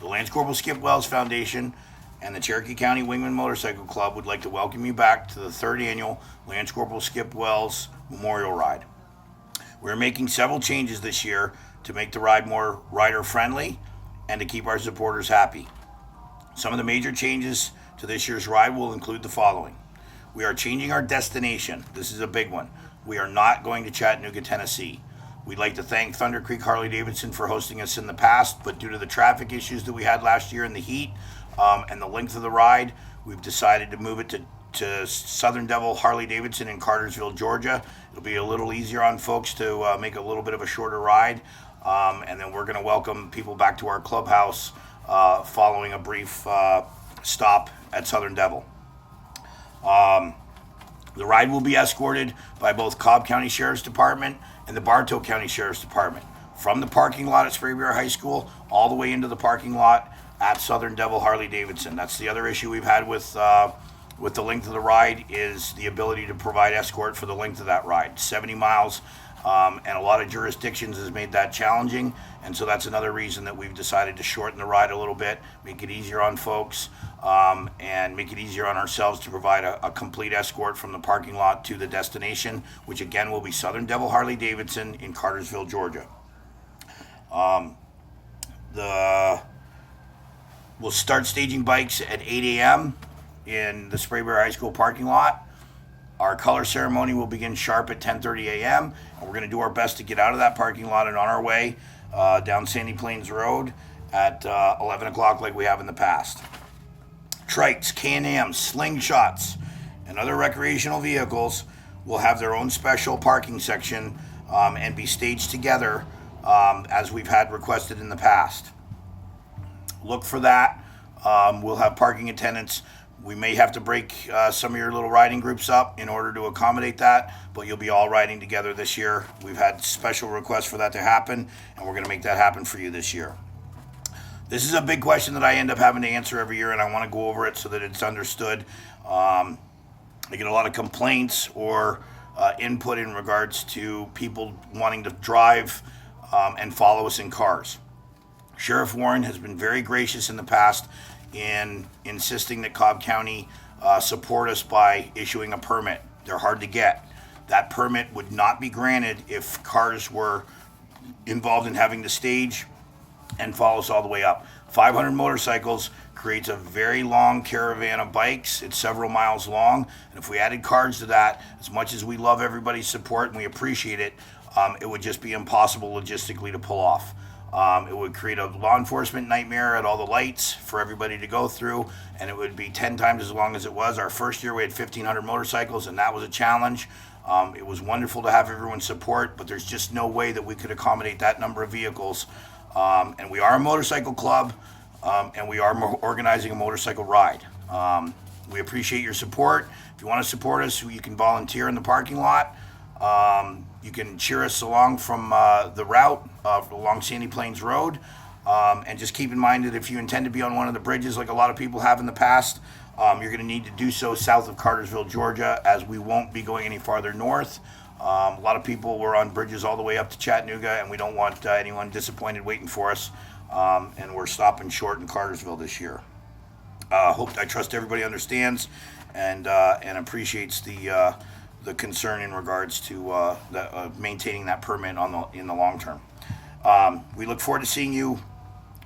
The Lance Corporal Skip Wells Foundation and the Cherokee County Wingman Motorcycle Club would like to welcome you back to the third annual Lance Corporal Skip Wells Memorial Ride. We're making several changes this year to make the ride more rider-friendly and to keep our supporters happy. Some of the major changes to this year's ride will include the following. We are changing our destination. This is a big one. We are not going to Chattanooga, Tennessee. We'd like to thank Thunder Creek Harley-Davidson for hosting us in the past, but due to the traffic issues that we had last year in the heat and the length of the ride, we've decided to move it to Southern Devil Harley-Davidson in Cartersville, Georgia. It'll be a little easier on folks to make a little bit of a shorter ride, and then we're going to welcome people back to our clubhouse following a brief stop at Southern Devil. The ride will be escorted by both Cobb County Sheriff's Department and the Bartow County Sheriff's Department from the parking lot at Sprayberry High School all the way into the parking lot at Southern Devil Harley-Davidson. That's the other issue we've had with the length of the ride, is the ability to provide escort for the length of that ride. 70 miles, and a lot of jurisdictions has made that challenging, and so that's another reason that we've decided to shorten the ride a little bit, make it easier on folks, and make it easier on ourselves to provide a complete escort from the parking lot to the destination, which again will be Southern Devil Harley-Davidson in Cartersville, Georgia. We'll start staging bikes at 8 a.m. in the Sprayberry High School parking lot. Our color ceremony will begin sharp at 10:30 a.m. and we're going to do our best to get out of that parking lot and on our way down Sandy Plains Road at 11 o'clock like we have in the past. Trikes, Can-Ams, slingshots, and other recreational vehicles will have their own special parking section and be staged together as we've had requested in the past. Look for that. We'll have parking attendants. We may have to break some of your little riding groups up in order to accommodate that, but you'll be all riding together this year. We've had special requests for that to happen, and we're going to make that happen for you this year. This is a big question that I end up having to answer every year, and I want to go over it so that it's understood. I get a lot of complaints or input in regards to people wanting to drive and follow us in cars. Sheriff Warren has been very gracious in the past in insisting that Cobb County support us by issuing a permit. They're hard to get. That permit would not be granted if cars were involved in having to stage and follow us all the way up. 500 motorcycles creates a very long caravan of bikes. It's several miles long, and if we added cars to that, as much as we love everybody's support and we appreciate it, it would just be impossible logistically to pull off. It would create a law enforcement nightmare at all the lights for everybody to go through, and it would be 10 times as long as it was. Our first year we had 1,500 motorcycles, and that was a challenge. It was wonderful to have everyone's support, but there's just no way that we could accommodate that number of vehicles. And we are a motorcycle club, and we are organizing a motorcycle ride. We appreciate your support. If you want to support us, you can volunteer in the parking lot. You can cheer us along from the route along Sandy Plains Road. And just keep in mind that if you intend to be on one of the bridges like a lot of people have in the past, you're going to need to do so south of Cartersville, Georgia, as we won't be going any farther north. A lot of people were on bridges all the way up to Chattanooga, and we don't want anyone disappointed waiting for us. And we're stopping short in Cartersville this year. I trust everybody understands and appreciates the concern in regards to maintaining that permit in the long term. We look forward to seeing you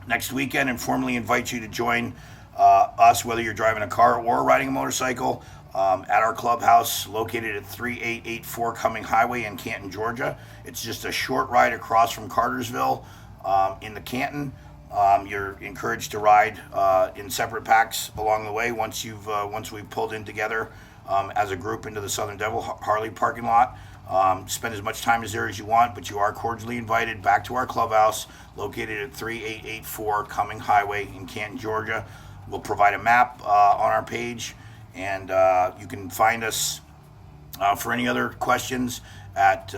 next weekend and formally invite you to join us, whether you're driving a car or riding a motorcycle, at our clubhouse located at 3884 Cumming Highway in Canton, Georgia. It's just a short ride across from Cartersville in the Canton. You're encouraged to ride in separate packs along the way once we've pulled in together as a group into the Southern Devil Harley parking lot. Spend as much time there as you want, but you are cordially invited back to our clubhouse located at 3884 Cumming Highway in Canton, Georgia. We'll provide a map on our page, and you can find us for any other questions at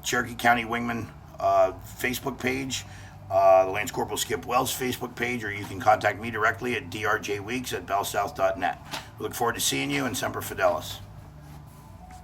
Cherokee County Wingman Facebook page, the Lance Corporal Skip Wells Facebook page, or you can contact me directly at drjweeks@bellsouth.net. We look forward to seeing you, and Semper Fidelis.